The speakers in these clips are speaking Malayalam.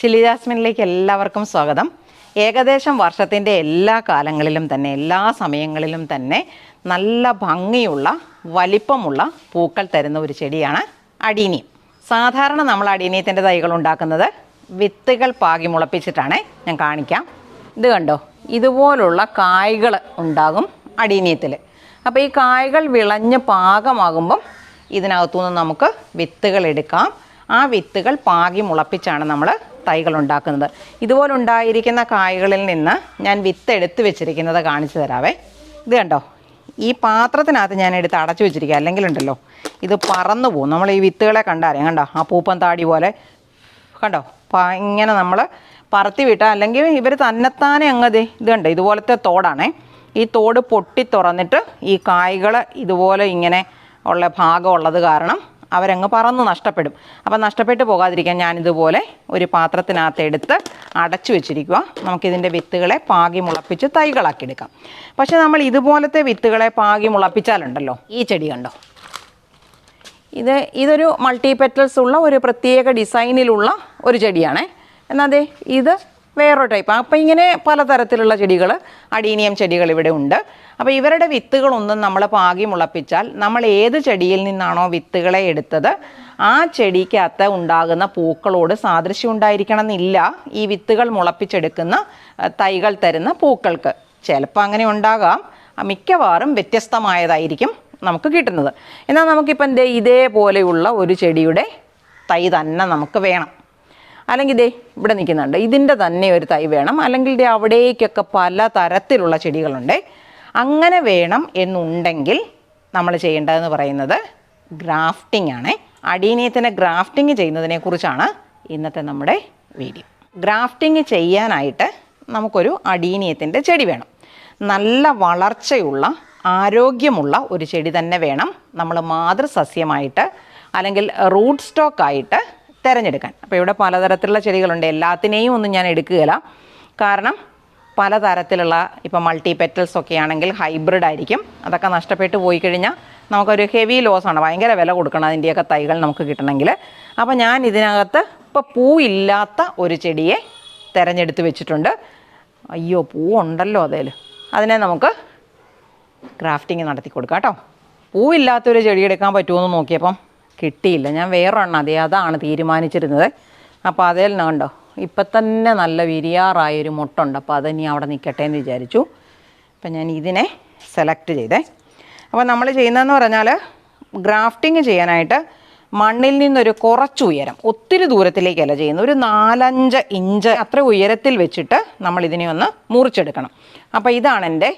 ചില്ലി ജാസ്മിനിലേക്ക് എല്ലാവർക്കും സ്വാഗതം. ഏകദേശം വർഷത്തിൻ്റെ എല്ലാ കാലങ്ങളിലും തന്നെ എല്ലാ സമയങ്ങളിലും തന്നെ നല്ല ഭംഗിയുള്ള വലിപ്പമുള്ള പൂക്കൾ തരുന്ന ഒരു ചെടിയാണ് അടീനിയം. സാധാരണ നമ്മൾ അടീനിയത്തിൻ്റെ തൈകൾ ഉണ്ടാക്കുന്നത് വിത്തുകൾ പാകി മുളപ്പിച്ചിട്ടാണ്. ഞാൻ കാണിക്കാം. ഇത് കണ്ടോ, ഇതുപോലുള്ള കായ്കൾ ഉണ്ടാകും അടീനിയത്തിൽ. അപ്പോൾ ഈ കായ്കൾ വിളഞ്ഞ് പാകമാകുമ്പം ഇതിനകത്തുനിന്ന് നമുക്ക് വിത്തുകൾ എടുക്കാം. ആ വിത്തുകൾ പാകി മുളപ്പിച്ചാണ് നമ്മൾ തൈകൾ ഉണ്ടാക്കുന്നത്. ഇതുപോലെ ഉണ്ടായിരിക്കുന്ന കായ്കളിൽ നിന്ന് ഞാൻ വിത്ത് എടുത്ത് വെച്ചിരിക്കുന്നത് കാണിച്ചു തരാവേ. ഇത് കണ്ടോ, ഈ പാത്രത്തിനകത്ത് ഞാൻ എടുത്ത് അടച്ചു വെച്ചിരിക്കുക, അല്ലെങ്കിൽ ഉണ്ടല്ലോ ഇത് പറന്നു പോകും. നമ്മൾ ഈ വിത്തുകളെ കണ്ടറിയാം. കണ്ടോ, ആ പൂപ്പൻ താടി പോലെ കണ്ടോ, ഇങ്ങനെ നമ്മൾ പറത്തി വിട്ടാൽ അല്ലെങ്കിൽ ഇവർ തന്നെത്താനെ അങ്ങ് ഇത് കണ്ടോ, ഇതുപോലത്തെ തോടാണേ. ഈ തോട് പൊട്ടി തുറന്നിട്ട് ഈ കായ്കൾ ഇതുപോലെ ഇങ്ങനെ ഉള്ള ഭാഗം ഉള്ളത് കാരണം അവരങ്ങ് പറന്ന് നഷ്ടപ്പെടും. അപ്പം നഷ്ടപ്പെട്ടു പോകാതിരിക്കാൻ ഞാനിതുപോലെ ഒരു പാത്രത്തിനകത്ത് എടുത്ത് അടച്ചു വെച്ചിരിക്കുക. നമുക്കിതിൻ്റെ വിത്തുകളെ പാകി മുളപ്പിച്ച് തൈകളാക്കി എടുക്കാം. പക്ഷേ നമ്മൾ ഇതുപോലത്തെ വിത്തുകളെ പാകി മുളപ്പിച്ചാലുണ്ടല്ലോ, ഈ ചെടി കണ്ടോ, ഇതൊരു മൾട്ടി പെറ്റൽസ് ഉള്ള ഒരു പ്രത്യേക ഡിസൈനിലുള്ള ഒരു ചെടിയാണേ. എന്നാ ഇത് വേറൊരു ടൈപ്പ്. അപ്പോൾ ഇങ്ങനെ പലതരത്തിലുള്ള ചെടികൾ, അടീനിയം ചെടികൾ ഇവിടെ ഉണ്ട്. അപ്പോൾ ഇവരുടെ വിത്തുകളൊന്നും നമ്മൾ പാകി മുളപ്പിച്ചാൽ നമ്മൾ ഏത് ചെടിയിൽ നിന്നാണോ വിത്തുകളെ എടുത്തത് ആ ചെടിക്കകത്ത് ഉണ്ടാകുന്ന പൂക്കളോട് സാദൃശ്യം ഉണ്ടായിരിക്കണം എന്നില്ല ഈ വിത്തുകൾ മുളപ്പിച്ചെടുക്കുന്ന തൈകൾ തരുന്ന പൂക്കൾക്ക്. ചിലപ്പോൾ അങ്ങനെ ഉണ്ടാകാം, മിക്കവാറും വ്യത്യസ്തമായതായിരിക്കും നമുക്ക് കിട്ടുന്നത്. എന്നാൽ നമുക്കിപ്പം ഇതേപോലെയുള്ള ഒരു ചെടിയുടെ തൈ തന്നെ നമുക്ക് വേണം. അല്ലെങ്കിൽ ഇവിടെ നിൽക്കുന്നുണ്ട്, ഇതിൻ്റെ തന്നെ ഒരു തൈ വേണം. അല്ലെങ്കിൽ അവിടേക്കൊക്കെ പല തരത്തിലുള്ള ചെടികളുണ്ട്. അങ്ങനെ വേണം എന്നുണ്ടെങ്കിൽ നമ്മൾ ചെയ്യേണ്ടതെന്ന് പറയുന്നത് ഗ്രാഫ്റ്റിംഗ് ആണ്. അടീനിയത്തിനെ ഗ്രാഫ്റ്റിംഗ് ചെയ്യുന്നതിനെക്കുറിച്ചാണ് ഇന്നത്തെ നമ്മുടെ വീഡിയോ. ഗ്രാഫ്റ്റിംഗ് ചെയ്യാനായിട്ട് നമുക്കൊരു അടീനിയത്തിൻ്റെ ചെടി വേണം. നല്ല വളർച്ചയുള്ള ആരോഗ്യമുള്ള ഒരു ചെടി തന്നെ വേണം നമ്മൾ മാതൃസസ്യമായിട്ട് അല്ലെങ്കിൽ റൂട്ട് സ്റ്റോക്കായിട്ട് തിരഞ്ഞെടുക്കാൻ. അപ്പോൾ ഇവിടെ പലതരത്തിലുള്ള ചെടികളുണ്ട്. എല്ലാത്തിനെയും ഒന്നും ഞാൻ എടുക്കുകയില്ല, കാരണം പലതരത്തിലുള്ള ഇപ്പോൾ മൾട്ടി പെറ്റൽസ് ഒക്കെ ആണെങ്കിൽ ഹൈബ്രിഡ് ആയിരിക്കും. അതൊക്കെ നഷ്ടപ്പെട്ടു പോയി കഴിഞ്ഞാൽ നമുക്കൊരു ഹെവി ലോസാണ്, ഭയങ്കര വില കൊടുക്കണം അതിൻ്റെയൊക്കെ തൈകൾ നമുക്ക് കിട്ടണമെങ്കിൽ. അപ്പോൾ ഞാൻ ഇതിനകത്ത് ഇപ്പോൾ പൂവില്ലാത്ത ഒരു ചെടിയെ തിരഞ്ഞെടുത്ത് വെച്ചിട്ടുണ്ട്. അയ്യോ, പൂവുണ്ടല്ലോ അതിനെ നമുക്ക് ഗ്രാഫ്റ്റിംഗ് നടത്തി കൊടുക്കാം കേട്ടോ. പൂവില്ലാത്തൊരു ചെടി എടുക്കാൻ പറ്റുമെന്ന് നോക്കിയപ്പം കിട്ടിയില്ല. ഞാൻ വേറൊരെണ്ണം അതാണ് തീരുമാനിച്ചിരുന്നത്. അപ്പോൾ അതിൽ കണ്ടോ, ഇപ്പം തന്നെ നല്ല വിരിയാറായൊരു മുട്ടുണ്ട്. അപ്പോൾ അതിനി അവിടെ നിൽക്കട്ടെ എന്ന് വിചാരിച്ചു. അപ്പം ഞാൻ ഇതിനെ സെലക്ട് ചെയ്തേ. അപ്പോൾ നമ്മൾ ചെയ്യുന്നതെന്ന് പറഞ്ഞാൽ ഗ്രാഫ്റ്റിംഗ് ചെയ്യാനായിട്ട് മണ്ണിൽ നിന്നൊരു കുറച്ച് ഉയരം, ഒത്തിരി ദൂരത്തിലേക്കല്ല ചെയ്യുന്നത്, ഒരു 4-5 ഇഞ്ച് അത്ര ഉയരത്തിൽ വെച്ചിട്ട് നമ്മളിതിനെ ഒന്ന് മുറിച്ചെടുക്കണം. അപ്പോൾ ഇതാണ് എൻ്റെ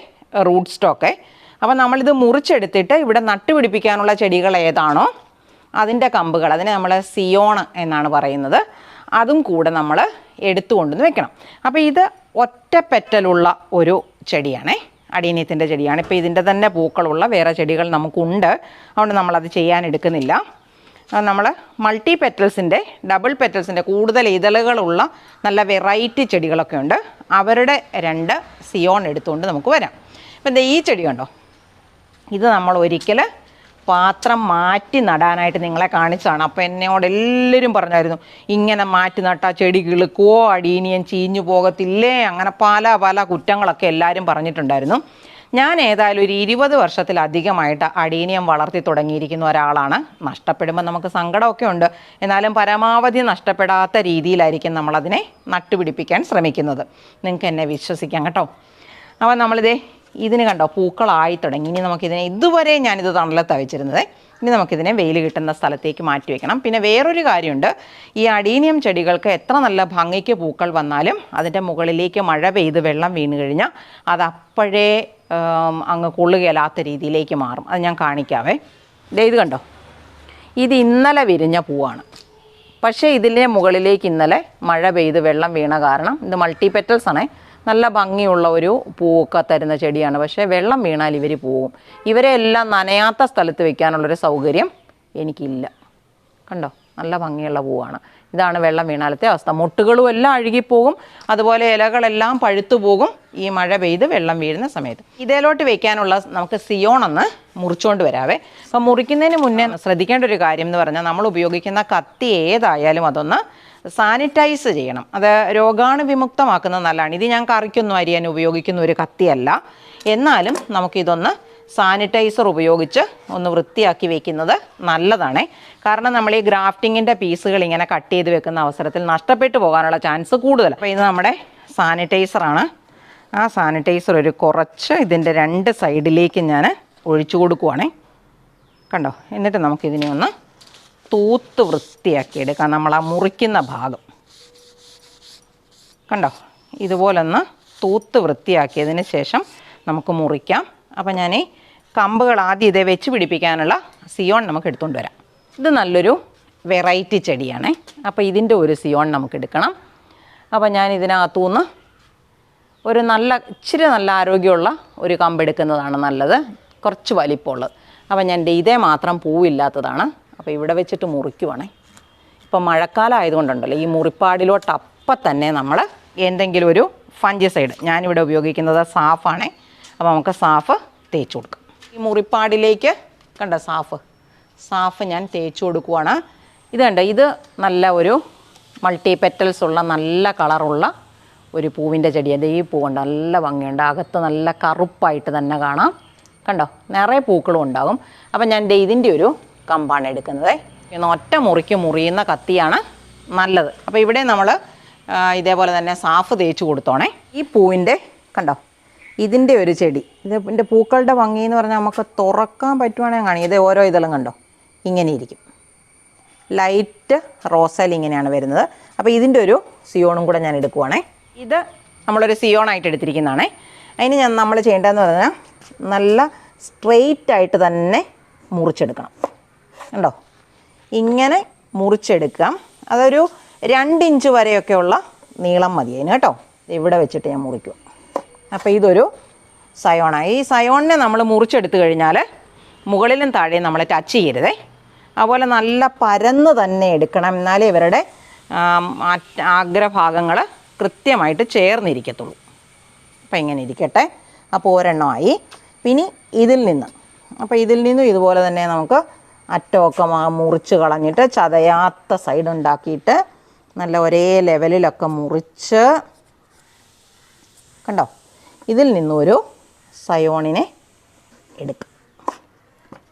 റൂട്ട് സ്റ്റോക്ക്. അപ്പോൾ നമ്മളിത് മുറിച്ചെടുത്തിട്ട് ഇവിടെ നട്ടുപിടിപ്പിക്കാനുള്ള ചെടികൾ ഏതാണോ അതിൻ്റെ കമ്പുകൾ, അതിനെ നമ്മൾ സിയോൺ എന്നാണ് പറയുന്നത്, അതും കൂടെ നമ്മൾ എടുത്തു കൊണ്ടുവന്ന് വെക്കണം. അപ്പോൾ ഇത് ഒറ്റ പെറ്റലുള്ള ഒരു ചെടിയാണേ, അടീനിയത്തിൻ്റെ ചെടിയാണ്. ഇപ്പോൾ ഇതിൻ്റെ തന്നെ പൂക്കളുള്ള വേറെ ചെടികൾ നമുക്കുണ്ട്, അതുകൊണ്ട് നമ്മളത് ചെയ്യാൻ എടുക്കുന്നില്ല. നമ്മൾ മൾട്ടി പെറ്റൽസിൻ്റെ, ഡബിൾ പെറ്റൽസിൻ്റെ കൂടുതൽ ഇതളുകളുള്ള നല്ല വെറൈറ്റി ചെടികളൊക്കെ ഉണ്ട്. അവരുടെ 2 സിയോൺ എടുത്തുകൊണ്ട് നമുക്ക് വരാം. ഇപ്പം ഈ ചെടി കണ്ടോ, ഇത് നമ്മൾ ഒരിക്കൽ പാത്രം മാറ്റി നടാനായിട്ട് നിങ്ങളെ കാണിച്ചതാണ്. അപ്പോൾ എന്നോട് എല്ലാവരും പറഞ്ഞായിരുന്നു, ഇങ്ങനെ മാറ്റി നട്ടാൽ ചെടി കിളുക്കുവോ, അടീനിയം ചീഞ്ഞു പോകത്തില്ലേ, അങ്ങനെ പല കുറ്റങ്ങളൊക്കെ എല്ലാവരും പറഞ്ഞിട്ടുണ്ടായിരുന്നു. ഞാൻ ഏതായാലും ഒരു 20 വർഷത്തിലധികമായിട്ട് അടീനിയം വളർത്തി തുടങ്ങിയിരിക്കുന്ന ഒരാളാണ്. നഷ്ടപ്പെടുമ്പോൾ നമുക്ക് സങ്കടമൊക്കെ ഉണ്ട്, എന്നാലും പരമാവധി നഷ്ടപ്പെടാത്ത രീതിയിലായിരിക്കും നമ്മളതിനെ നട്ടുപിടിപ്പിക്കാൻ ശ്രമിക്കുന്നത്. നിങ്ങൾക്ക് എന്നെ വിശ്വസിക്കാം കേട്ടോ. അപ്പോൾ ഇതിന് കണ്ടോ പൂക്കളായി തുടങ്ങി. ഇനി നമുക്കിതിനെ, ഇതുവരെ ഞാനിത് തണലത്താണ് വെച്ചിരുന്നത്, ഇനി നമുക്കിതിനെ വെയിൽ കിട്ടുന്ന സ്ഥലത്തേക്ക് മാറ്റി വയ്ക്കണം. പിന്നെ വേറൊരു കാര്യമുണ്ട്, ഈ അടീനിയം ചെടികൾക്ക് എത്ര നല്ല ഭംഗിക്ക് പൂക്കൾ വന്നാലും അതിൻ്റെ മുകളിലേക്ക് മഴ പെയ്ത് വെള്ളം വീണ് കഴിഞ്ഞാൽ അത് അപ്പോഴേ അങ്ങ് കൊള്ളുകയില്ലാത്ത രീതിയിലേക്ക് മാറും. അത് ഞാൻ കാണിക്കാവേ. ഇത് കണ്ടോ, ഇത് ഇന്നലെ വിരിഞ്ഞ പൂവാണ്. പക്ഷേ ഇതിൻ്റെ മുകളിലേക്ക് ഇന്നലെ മഴ പെയ്ത് വെള്ളം വീണ കാരണം, ഇത് മൾട്ടി പെറ്റൽസ് ആണേ, നല്ല ഭംഗിയുള്ള ഒരു പൂവൊക്കെ തരുന്ന ചെടിയാണ്. പക്ഷേ വെള്ളം വീണാൽ ഇവർ പോവും. ഇവരെ എല്ലാം നനയാത്ത സ്ഥലത്ത് വെക്കാനുള്ളൊരു സൗകര്യം എനിക്കില്ല. കണ്ടോ, നല്ല ഭംഗിയുള്ള പൂവാണ്. ഇതാണ് വെള്ളം വീണാലത്തെ അവസ്ഥ. മുട്ടുകളും എല്ലാം അഴുകിപ്പോകും, അതുപോലെ ഇലകളെല്ലാം പഴുത്തു പോകും ഈ മഴ പെയ്ത് വെള്ളം വീഴുന്ന സമയത്ത്. ഇതിലോട്ട് വെക്കാനുള്ള നമുക്ക് സിയോൺ ഒന്ന് മുറിച്ചുകൊണ്ട് വരാവേ. അപ്പം മുറിക്കുന്നതിന് മുന്നേ ശ്രദ്ധിക്കേണ്ട ഒരു കാര്യം എന്ന് പറഞ്ഞാൽ, നമ്മൾ ഉപയോഗിക്കുന്ന കത്തി ഏതായാലും അതൊന്ന് സാനിറ്റൈസ് ചെയ്യണം. അത് രോഗാണുവിമുക്തമാക്കുന്നത് നല്ലതാണ്. ഇത് ഞാൻ കറിക്കൊന്നും അരിയാൻ ഉപയോഗിക്കുന്ന ഒരു കത്തിയല്ല. എന്നാലും നമുക്കിതൊന്ന് സാനിറ്റൈസർ ഉപയോഗിച്ച് ഒന്ന് വൃത്തിയാക്കി വെക്കുന്നത് നല്ലതാണ്. കാരണം നമ്മൾ ഈ ഗ്രാഫ്റ്റിങ്ങിൻ്റെ പീസുകൾ ഇങ്ങനെ കട്ട് ചെയ്ത് വെക്കുന്ന അവസരത്തിൽ നഷ്ടപ്പെട്ടു പോകാനുള്ള ചാൻസ് കൂടുതലാണ്. അപ്പോൾ ഇത് നമ്മുടെ സാനിറ്റൈസറാണ്. ആ സാനിറ്റൈസർ ഒരു കുറച്ച് ഇതിൻ്റെ 2 സൈഡിലേക്ക് ഞാൻ ഒഴിച്ചു കൊടുക്കുവാണേ. കണ്ടോ? എന്നിട്ട് നമുക്കിതിനെ ഒന്ന് തൂത്ത് വൃത്തിയാക്കി എടുക്കാം. നമ്മൾ ആ മുറിക്കുന്ന ഭാഗം കണ്ടോ? ഇതുപോലൊന്ന് തൂത്ത് വൃത്തിയാക്കിയതിന് ശേഷം നമുക്ക് മുറിക്കാം. അപ്പോൾ ഞാൻ ഈ കമ്പുകൾ ആദ്യം ഇതേ വെച്ച് പിടിപ്പിക്കാനുള്ള സിയോൺ നമുക്ക് എടുത്തുകൊണ്ട് വരാം. ഇത് നല്ലൊരു വെറൈറ്റി ചെടിയാണ്. അപ്പോൾ ഇതിൻ്റെ ഒരു സിയോൺ നമുക്ക് എടുക്കണം. അപ്പോൾ ഞാൻ ഇതിനകത്തുനിന്ന് ഒരു ഇച്ചിരി നല്ല ആരോഗ്യമുള്ള ഒരു കമ്പ് എടുക്കുന്നതാണ് നല്ലത്, കുറച്ച് വലിപ്പമുള്ളത്. അപ്പോൾ ഞാൻ ഇതേ മാത്രം പൂവില്ലാത്തതാണ്. അപ്പോൾ ഇവിടെ വെച്ചിട്ട് മുറിക്കുവാണേ. ഇപ്പോൾ മഴക്കാലം ആയതുകൊണ്ടുണ്ടല്ലോ, ഈ മുറിപ്പാടിലോട്ട് അപ്പം തന്നെ നമ്മൾ എന്തെങ്കിലും ഒരു ഫംഗിസൈഡ്, ഞാനിവിടെ ഉപയോഗിക്കുന്നത് സാഫാണേ. അപ്പോൾ നമുക്ക് സാഫ് തേച്ച് കൊടുക്കാം. ഈ മുറിപ്പാടിലേക്ക് കണ്ടോ സാഫ് ഞാൻ തേച്ച് കൊടുക്കുവാണ്. ഇത് കണ്ടോ, ഇത് നല്ല ഒരു മൾട്ടി പെറ്റൽസ് ഉള്ള നല്ല കളറുള്ള ഒരു പൂവിൻ്റെ ചെടിയാണ്. ഈ പൂവുണ്ട്, നല്ല ഭംഗിയുണ്ട്. അകത്ത് നല്ല കറുപ്പായിട്ട് തന്നെ കാണാം. കണ്ടോ? നിറയെ പൂക്കളും ഉണ്ടാകും. അപ്പം ഞാൻ ഇതിൻ്റെ ഒരു കമ്പാണ് എടുക്കുന്നത്. ഒറ്റ മുറിക്ക് മുറിയുന്ന കത്തിയാണ് നല്ലത്. അപ്പോൾ ഇവിടെ നമ്മൾ ഇതേപോലെ തന്നെ സാഫ് തേച്ച് കൊടുത്തോണേ. ഈ പൂവിൻ്റെ കണ്ടോ, ഇതിൻ്റെ ഒരു ചെടി, ഇതിൻ്റെ പൂക്കളുടെ ഭംഗി എന്ന് പറഞ്ഞാൽ നമുക്ക് തുറക്കാൻ പറ്റുവാണെങ്കിൽ കാണി. ഇത് ഓരോ ഇതെല്ലാം കണ്ടോ ഇങ്ങനെ ഇരിക്കും. ലൈറ്റ് റോസൽ ഇങ്ങനെയാണ് വരുന്നത്. അപ്പോൾ ഇതിൻ്റെ ഒരു സിയോണും കൂടെ ഞാൻ എടുക്കുവാണേ. ഇത് നമ്മളൊരു സിയോണായിട്ട് എടുത്തിരിക്കുന്നതാണേ. അതിന് നമ്മൾ ചെയ്യേണ്ടതെന്ന് പറഞ്ഞാൽ നല്ല സ്ട്രെയിറ്റ് ആയിട്ട് തന്നെ മുറിച്ചെടുക്കണം. കണ്ടോ? ഇങ്ങനെ മുറിച്ചെടുക്കാം. അതൊരു 2 ഇഞ്ച് വരെയൊക്കെയുള്ള നീളം മതി അതിന് കേട്ടോ. ഇവിടെ വെച്ചിട്ട് ഞാൻ മുറിക്കും. അപ്പോൾ ഇതൊരു സയോണാണ്. ഈ സയോണിനെ നമ്മൾ മുറിച്ചെടുത്ത് കഴിഞ്ഞാൽ മുകളിലും താഴെയും നമ്മൾ ടച്ച് ചെയ്യരുതേ. അതുപോലെ നല്ല പരന്ന് തന്നെ എടുക്കണം, എന്നാലേ ഇവരുടെ അഗ്രഭാഗങ്ങൾ കൃത്യമായിട്ട് ചേർന്നിരിക്കത്തുള്ളൂ. അപ്പോൾ ഇങ്ങനെ ഇരിക്കട്ടെ. അപ്പോൾ ഒരെണ്ണമായി. പിന്നെ ഇതിൽ നിന്നും ഇതുപോലെ തന്നെ നമുക്ക് അറ്റമൊക്കെ മുറിച്ച് കളഞ്ഞിട്ട് ചതയാത്ത സൈഡ് ഉണ്ടാക്കിയിട്ട് നല്ല ഒരേ ലെവലിലൊക്കെ മുറിച്ച് കണ്ടോ, ഇതിൽ നിന്നൊരു സയോണിനെ എടുക്കും.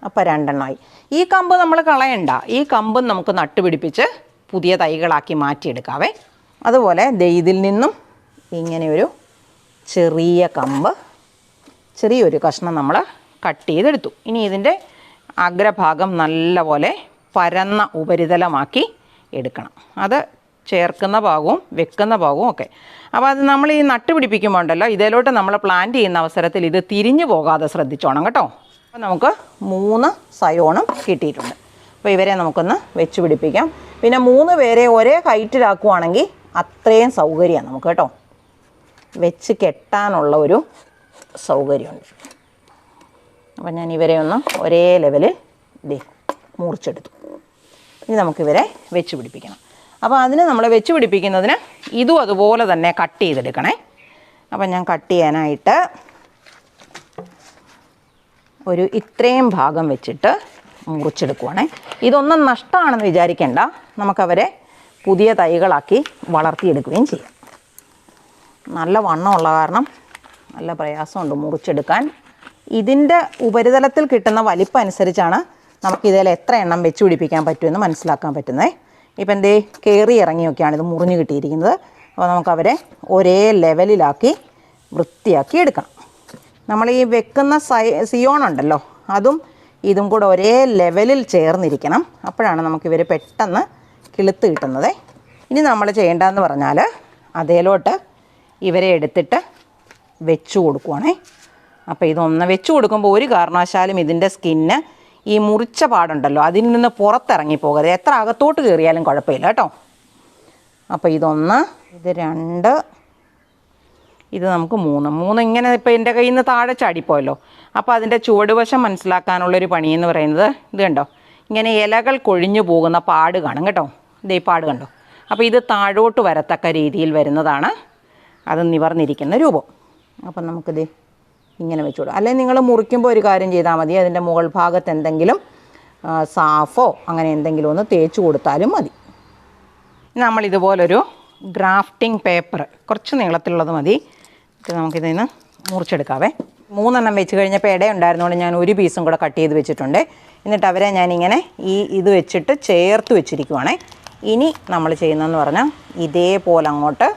അപ്പോൾ 2 എണ്ണമായി. ഈ കമ്പ് നമ്മൾ കളയണ്ട. ഈ കമ്പും നമുക്ക് നട്ടുപിടിപ്പിച്ച് പുതിയ തൈകളാക്കി മാറ്റിയെടുക്കാവേ. അതുപോലെ ഇതിൽ നിന്നും ഇങ്ങനെയൊരു ചെറിയ കമ്പ്, ചെറിയൊരു കഷ്ണം നമ്മൾ കട്ട് ചെയ്തെടുത്തു. ഇനി ഇതിൻ്റെ അഗ്രഭാഗം നല്ലപോലെ പരന്ന ഉപരിതലമാക്കി എടുക്കണം. അത് ചേർക്കുന്ന ഭാഗവും വെക്കുന്ന ഭാഗവും ഒക്കെ. അപ്പോൾ അത് നമ്മൾ ഈ നട്ടുപിടിപ്പിക്കുമ്പോൾ ഉണ്ടല്ലോ, ഇതിലോട്ട് നമ്മൾ പ്ലാന്റ് ചെയ്യുന്ന അവസരത്തിൽ ഇത് തിരിഞ്ഞു പോകാതെ ശ്രദ്ധിച്ചോണം കേട്ടോ. അപ്പോൾ നമുക്ക് 3 സയോണും കിട്ടിയിട്ടുണ്ട്. അപ്പോൾ ഇവരെ നമുക്കൊന്ന് വെച്ച് പിടിപ്പിക്കാം. പിന്നെ 3 പേരെ ഒരേ ഹൈറ്റിലാക്കുവാണെങ്കിൽ അത്രയും സൗകര്യമാണ് നമുക്ക് കേട്ടോ. വെച്ച് കെട്ടാനുള്ള ഒരു സൗകര്യമുണ്ട്. അപ്പോൾ ഞാൻ ഇവരെ ഒന്ന് ഒരേ ലെവലിൽ മുറിച്ചെടുത്തു. ഇനി നമുക്കിവരെ വെച്ച് പിടിപ്പിക്കണം. അപ്പോൾ അതിന് നമ്മൾ വെച്ച് പിടിപ്പിക്കുന്നതിന് ഇതും അതുപോലെ തന്നെ കട്ട് ചെയ്തെടുക്കണേ. അപ്പം ഞാൻ കട്ട് ചെയ്യാനായിട്ട് ഒരു ഇത്രയും ഭാഗം വെച്ചിട്ട് മുറിച്ചെടുക്കുവാണേ. ഇതൊന്നും നഷ്ടമാണെന്ന് വിചാരിക്കേണ്ട, നമുക്കവരെ പുതിയ തൈകളാക്കി വളർത്തിയെടുക്കുകയും ചെയ്യാം. നല്ല വണ്ണമുള്ള കാരണം നല്ല പ്രയാസമുണ്ട് മുറിച്ചെടുക്കാൻ. ഇതിൻ്റെ ഉപരിതലത്തിൽ കിട്ടുന്ന വലിപ്പം അനുസരിച്ചാണ് നമുക്കിതിൽ എത്ര എണ്ണം വെച്ച് പിടിപ്പിക്കാൻ പറ്റുമെന്ന് മനസ്സിലാക്കാൻ പറ്റുന്നത്. ഇപ്പം എന്തേ കയറി ഇറങ്ങിയൊക്കെയാണ് ഇത് മുറിഞ്ഞ് കിട്ടിയിരിക്കുന്നത്. അപ്പോൾ നമുക്കവരെ ഒരേ ലെവലിലാക്കി വൃത്തിയാക്കി എടുക്കണം. നമ്മൾ ഈ വെക്കുന്ന സിയോൺ ഉണ്ടല്ലോ, അതും ഇതും കൂടെ ഒരേ ലെവലിൽ ചേർന്നിരിക്കണം. അപ്പോഴാണ് നമുക്കിവർ പെട്ടെന്ന് കിളുത്ത് കിട്ടുന്നത്. ഇനി നമ്മൾ ചെയ്യേണ്ടതെന്ന് പറഞ്ഞാൽ അതേലോട്ട് ഇവരെ എടുത്തിട്ട് വെച്ച് കൊടുക്കുവാണേ. അപ്പോൾ ഇതൊന്ന് വെച്ച് കൊടുക്കുമ്പോൾ ഒരു കാരണവശാലും ഇതിൻ്റെ സ്കിന്ന് ഈ മുറിച്ച പാടുണ്ടല്ലോ അതിൽ നിന്ന് പുറത്തിറങ്ങി പോകരുത്. എത്ര അകത്തോട്ട് കയറിയാലും കുഴപ്പമില്ല കേട്ടോ. അപ്പോൾ ഇതൊന്ന്, ഇത് 2, ഇത് നമുക്ക് 3 ഇങ്ങനെ ഇപ്പോൾ എൻ്റെ കയ്യിൽ നിന്ന് താഴെ ചാടിപ്പോയല്ലോ. അപ്പോൾ അതിൻ്റെ ചുവടുവശം മനസ്സിലാക്കാനുള്ളൊരു പണിയെന്ന് പറയുന്നത് ഇത് കണ്ടോ, ഇങ്ങനെ ഇലകൾ കൊഴിഞ്ഞു പോകുന്ന പാട് കാണും കേട്ടോ. ഇതേ പാട് കണ്ടോ. അപ്പോൾ ഇത് താഴോട്ട് വരത്തക്ക രീതിയിൽ വരുന്നതാണ് അത് നിവർന്നിരിക്കുന്ന രൂപം. അപ്പം നമുക്കിത് ഇങ്ങനെ വെച്ച് കൊടുക്കാം. അല്ലെങ്കിൽ നിങ്ങൾ മുറിക്കുമ്പോൾ ഒരു കാര്യം ചെയ്താൽ മതി, അതിൻ്റെ മുകൾ ഭാഗത്ത് എന്തെങ്കിലും സാഫോ അങ്ങനെ എന്തെങ്കിലും ഒന്ന് തേച്ച് കൊടുത്താലും മതി. നമ്മൾ ഇതുപോലൊരു ഗ്രാഫ്റ്റിംഗ് പേപ്പർ കുറച്ച് നീളത്തിലുള്ളത് മതി. നമുക്കിതിൽ നിന്ന് മുറിച്ചെടുക്കാവേ. 3 വെച്ച് കഴിഞ്ഞപ്പോൾ ഇട ഉണ്ടായിരുന്നുകൊണ്ട് ഞാൻ ഒരു പീസും കൂടെ കട്ട് ചെയ്ത് വെച്ചിട്ടുണ്ട്. എന്നിട്ട് അവരെ ഞാനിങ്ങനെ ഇത് വെച്ചിട്ട് ചേർത്ത് വെച്ചിരിക്കുവാണേ. ഇനി നമ്മൾ ചെയ്യുന്നതെന്ന് പറഞ്ഞാൽ ഇതേപോലെ അങ്ങോട്ട്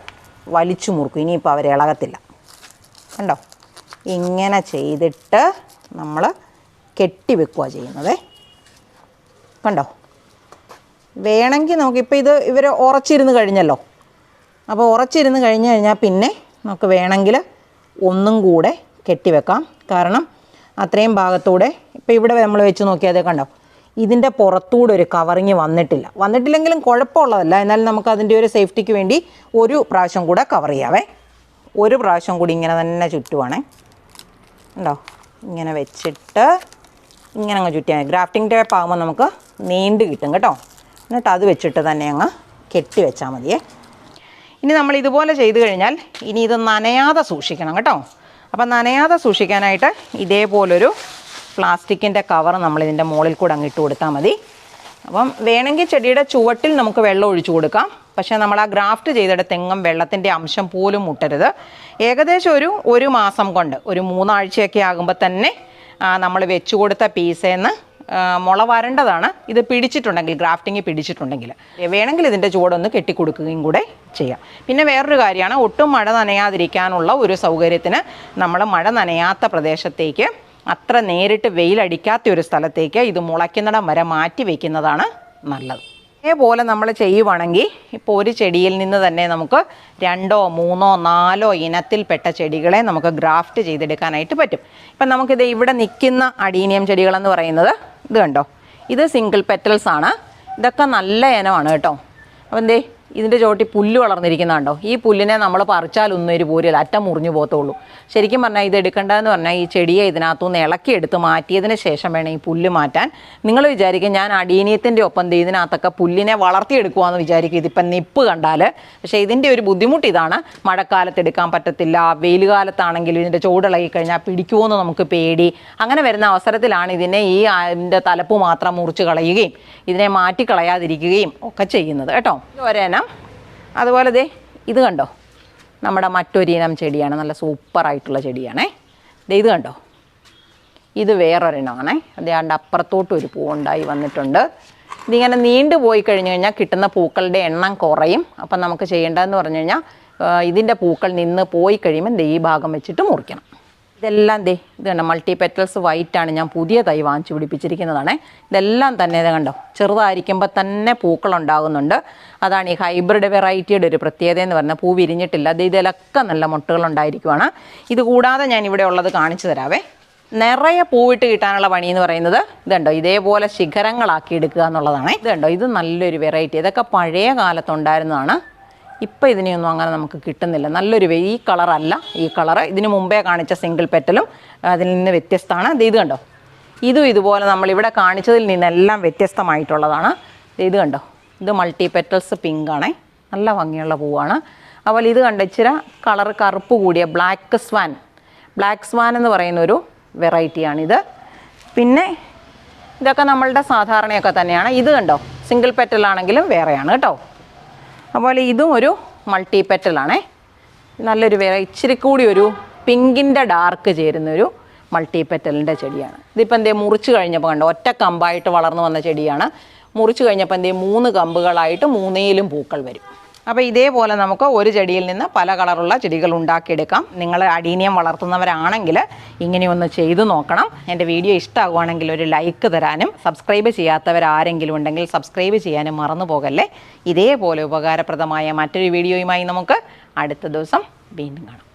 വലിച്ചു മുറുക്കും. ഇനിയിപ്പോൾ അവർ ഇളകത്തില്ല. കണ്ടോ, ഇങ്ങനെ ചെയ്തിട്ട് നമ്മൾ കെട്ടി വെക്കുക ചെയ്യുന്നത്. കണ്ടോ, വേണമെങ്കിൽ നമുക്കിപ്പോൾ ഇവർ ഉറച്ചിരുന്ന് കഴിഞ്ഞല്ലോ. അപ്പോൾ ഉറച്ചിരുന്ന് കഴിഞ്ഞാൽ പിന്നെ നമുക്ക് വേണമെങ്കിൽ ഒന്നും കൂടെ കെട്ടിവെക്കാം. കാരണം അത്രയും ഭാഗത്തൂടെ ഇപ്പോൾ ഇവിടെ നമ്മൾ വെച്ച് നോക്കിയാൽ കണ്ടോ, ഇതിൻ്റെ പുറത്തൂടെ ഒരു കവറിങ് വന്നിട്ടില്ലെങ്കിലും കുഴപ്പമുള്ളതല്ല. എന്നാലും നമുക്ക് അതിൻ്റെ ഒരു സേഫ്റ്റിക്ക് വേണ്ടി ഒരു പ്രാവശ്യം കൂടെ കവർ ചെയ്യാവേ. ഒരു പ്രാവശ്യം കൂടി ഇങ്ങനെ തന്നെ ചുറ്റുവാണേ. ഉണ്ടോ, ഇങ്ങനെ വെച്ചിട്ട് ഇങ്ങനെ അങ്ങ് ചുറ്റിയാൽ ഗ്രാഫ്റ്റിംഗ് ടേപ്പ് ആകുമ്പോൾ നമുക്ക് നീണ്ട് കിട്ടും കേട്ടോ. എന്നിട്ട് അത് വെച്ചിട്ട് തന്നെ അങ്ങ് കെട്ടി വെച്ചാൽ മതിയേ. ഇനി നമ്മൾ ഇതുപോലെ ചെയ്ത് കഴിഞ്ഞാൽ ഇനി ഇത് നനയാതെ സൂക്ഷിക്കണം കേട്ടോ. അപ്പം നനയാതെ സൂക്ഷിക്കാനായിട്ട് ഇതേപോലൊരു പ്ലാസ്റ്റിക്കിൻ്റെ കവർ നമ്മളിതിൻ്റെ മുകളിൽ കൂടെ അങ്ങിട്ട് കൊടുത്താൽ മതി. അപ്പം വേണമെങ്കിൽ ചെടിയുടെ ചുവട്ടിൽ നമുക്ക് വെള്ളം ഒഴിച്ചു കൊടുക്കാം. പക്ഷേ നമ്മൾ ആ ഗ്രാഫ്റ്റ് ചെയ്തെടുത്തെങ്ങും വെള്ളത്തിൻ്റെ അംശം പോലും മുട്ടരുത്. ഏകദേശം ഒരു മാസം കൊണ്ട് ഒരു 3 ആഴ്ചയൊക്കെ ആകുമ്പോൾ തന്നെ നമ്മൾ വെച്ച് കൊടുത്ത പീസേന്ന് മുള വരേണ്ടതാണ്. ഇത് പിടിച്ചിട്ടുണ്ടെങ്കിൽ, ഗ്രാഫ്റ്റിംഗ് പിടിച്ചിട്ടുണ്ടെങ്കിൽ വേണമെങ്കിൽ ഇതിൻ്റെ ചുവടൊന്ന് കെട്ടിക്കൊടുക്കുകയും കൂടെ ചെയ്യാം. പിന്നെ വേറൊരു കാര്യമാണ്, ഒട്ടും മഴ നനയാതിരിക്കാനുള്ള ഒരു സൗകര്യത്തിന് നമ്മൾ മഴ നനയാത്ത പ്രദേശത്തേക്ക്, അത്ര നേരിട്ട് വെയിലടിക്കാത്ത ഒരു സ്ഥലത്തേക്ക് ഇത് മുളയ്ക്കുന്നിടം വരെ മാറ്റി വയ്ക്കുന്നതാണ് നല്ലത്. അതേപോലെ നമ്മൾ ചെയ്യുവാണെങ്കിൽ ഇപ്പോൾ ഒരു ചെടിയിൽ നിന്ന് തന്നെ നമുക്ക് 2, 3, 4 ഇനത്തിൽപ്പെട്ട ചെടികളെ നമുക്ക് ഗ്രാഫ്റ്റ് ചെയ്തെടുക്കാനായിട്ട് പറ്റും. ഇപ്പം നമുക്കിത് ഇവിടെ നിൽക്കുന്ന അഡീനിയം ചെടികളെന്ന് പറയുന്നത് ഇത് കണ്ടോ, ഇത് സിംഗിൾ പെറ്റൽസ് ആണ്. ഇതൊക്കെ നല്ല ഇനമാണ് കേട്ടോ. അപ്പം എന്തേ ഇതിൻ്റെ ചോട്ടി പുല്ല് വളർന്നിരിക്കുന്നുണ്ടോ? ഈ പുല്ലിനെ നമ്മൾ പറിച്ചാലൊന്നും ഒരു പോരില്ല, അറ്റം മുറിഞ്ഞു പോകത്തുള്ളൂ. ശരിക്കും പറഞ്ഞാൽ ഇത് എടുക്കേണ്ടതെന്ന് പറഞ്ഞാൽ ഈ ചെടിയെ ഇതിനകത്തുനിന്ന് ഇളക്കിയെടുത്ത് മാറ്റിയതിന് ശേഷം വേണം ഈ പുല്ല് മാറ്റാൻ. നിങ്ങൾ വിചാരിക്കും ഞാൻ അടീനിയത്തിൻ്റെ ഒപ്പം ഇതിനകത്തൊക്കെ പുല്ലിനെ വളർത്തിയെടുക്കുവാന്ന് വിചാരിക്കും ഇതിപ്പം നിപ്പ് കണ്ടാൽ. പക്ഷേ ഇതിൻ്റെ ഒരു ബുദ്ധിമുട്ട് ഇതാണ്, മഴക്കാലത്ത് എടുക്കാൻ പറ്റത്തില്ല, വെയിൽ കാലത്താണെങ്കിലും ഇതിൻ്റെ ചൂടിളകി കഴിഞ്ഞാൽ പിടിക്കുമോയെന്ന് നമുക്ക് പേടി. അങ്ങനെ വരുന്ന അവസരത്തിലാണ് ഇതിനെ ഇതിൻ്റെ തലപ്പ് മാത്രം മുറിച്ച് കളയുകയും ഇതിനെ മാറ്റിക്കളയാതിരിക്കുകയും ഒക്കെ ചെയ്യുന്നത് കേട്ടോ. ഒരെണ്ണം അതുപോലെ ഇത് കണ്ടോ, നമ്മുടെ മറ്റൊരിനം ചെടിയാണ്, നല്ല സൂപ്പറായിട്ടുള്ള ചെടിയാണേ. ഇത് കണ്ടോ, ഇത് വേറൊരെണ്ണമാണേ. അതുകൊണ്ട് അപ്പുറത്തോട്ടും ഒരു പൂവുണ്ടായി വന്നിട്ടുണ്ട്. ഇതിങ്ങനെ നീണ്ടു പോയി കഴിഞ്ഞ് കഴിഞ്ഞാൽ കിട്ടുന്ന പൂക്കളുടെ എണ്ണം കുറയും. അപ്പം നമുക്ക് ചെയ്യേണ്ടതെന്ന് പറഞ്ഞു കഴിഞ്ഞാൽ ഇതിൻ്റെ പൂക്കൾ നിന്ന് പോയി കഴിയുമ്പോൾ ഈ ഭാഗം വെച്ചിട്ട് മുറിക്കണം. ഇതെല്ലാം ഇത് കണ്ടോ, മൾട്ടി പെറ്റൽസ് വൈറ്റാണ്, ഞാൻ പുതിയ തൈ വാങ്ങിച്ച് പിടിപ്പിച്ചിരിക്കുന്നതാണ്. ഇതെല്ലാം തന്നെ ഇത് കണ്ടോ, ചെറുതായിരിക്കുമ്പോൾ തന്നെ പൂക്കളുണ്ടാകുന്നുണ്ട്. അതാണ് ഈ ഹൈബ്രിഡ് വെറൈറ്റിയുടെ ഒരു പ്രത്യേകത എന്ന് പറഞ്ഞാൽ പൂ വിരിഞ്ഞിട്ടില്ല. ഇതിലൊക്കെ നല്ല മുട്ടുകളുണ്ടായിരിക്കുവാണ്. ഇത് കൂടാതെ ഞാൻ ഇവിടെ ഉള്ളത് കാണിച്ചു തരാവേ. നിറയെ പൂവിട്ട് കിട്ടാനുള്ള പണി എന്ന് പറയുന്നത് ഇതുണ്ടോ, ഇതേപോലെ ശിഖരങ്ങളാക്കി എടുക്കുക എന്നുള്ളതാണ്. ഇതുണ്ടോ, ഇത് നല്ലൊരു വെറൈറ്റി. ഇതൊക്കെ പഴയ കാലത്തുണ്ടായിരുന്നതാണ്. ഇപ്പം ഇതിനെയൊന്നും അങ്ങനെ നമുക്ക് കിട്ടുന്നില്ല. നല്ലൊരു ഈ കളറല്ല, ഈ കളറ് ഇതിന് മുമ്പേ കാണിച്ച സിംഗിൾ പെറ്റലും അതിൽ നിന്ന് വ്യത്യസ്തമാണ്. ഇത് കണ്ടോ, ഇതും ഇതുപോലെ നമ്മളിവിടെ കാണിച്ചതിൽ നിന്നെല്ലാം വ്യത്യസ്തമായിട്ടുള്ളതാണ്. ഇത് കണ്ടോ, ഇത് മൾട്ടി പെറ്റൽസ് പിങ്കാണേ, നല്ല ഭംഗിയുള്ള പൂവാണ്. അതുപോലെ ഇത് കണ്ടോ, ഇച്ചിരി കളർ കറുപ്പ് കൂടിയ ബ്ലാക്ക് സ്വാൻ എന്ന് പറയുന്നൊരു വെറൈറ്റിയാണിത്. പിന്നെ ഇതൊക്കെ നമ്മളുടെ സാധാരണയൊക്കെ തന്നെയാണ്. ഇത് കണ്ടോ, സിംഗിൾ പെറ്റലാണെങ്കിലും വേറെയാണ് കേട്ടോ. അതുപോലെ ഇതും ഒരു മൾട്ടി പെറ്റലാണേ, നല്ലൊരു ഇച്ചിരി കൂടി ഒരു പിങ്കിൻ്റെ ഡാർക്ക് ചേരുന്നൊരു മൾട്ടി പെറ്റലിൻ്റെ ചെടിയാണ്. ഇതിപ്പോൾ മുറിച്ച് കഴിഞ്ഞപ്പോൾ കണ്ടോ, ഒറ്റ കമ്പായിട്ട് വളർന്നു വന്ന ചെടിയാണ്. മുറിച്ച് കഴിഞ്ഞപ്പോൾ 3 കമ്പുകളായിട്ട് 3ലും പൂക്കൾ വരും. അപ്പോൾ ഇതേപോലെ നമുക്ക് ഒരു ചെടിയിൽ നിന്ന് പല കളറുള്ള ചെടികൾ ഉണ്ടാക്കിയെടുക്കാം. നിങ്ങൾ അഡീനിയം വളർത്തുന്നവരാണെങ്കിൽ ഇങ്ങനെയൊന്ന് ചെയ്തു നോക്കണം. എൻ്റെ വീഡിയോ ഇഷ്ടമാകുവാണെങ്കിൽ ഒരു ലൈക്ക് തരാനും, സബ്സ്ക്രൈബ് ചെയ്യാത്തവരാരെങ്കിലും ഉണ്ടെങ്കിൽ സബ്സ്ക്രൈബ് ചെയ്യാനും മറന്നു പോകല്ലേ. ഇതേപോലെ ഉപകാരപ്രദമായ മറ്റൊരു വീഡിയോയുമായി നമുക്ക് അടുത്ത ദിവസം വീണ്ടും കാണാം.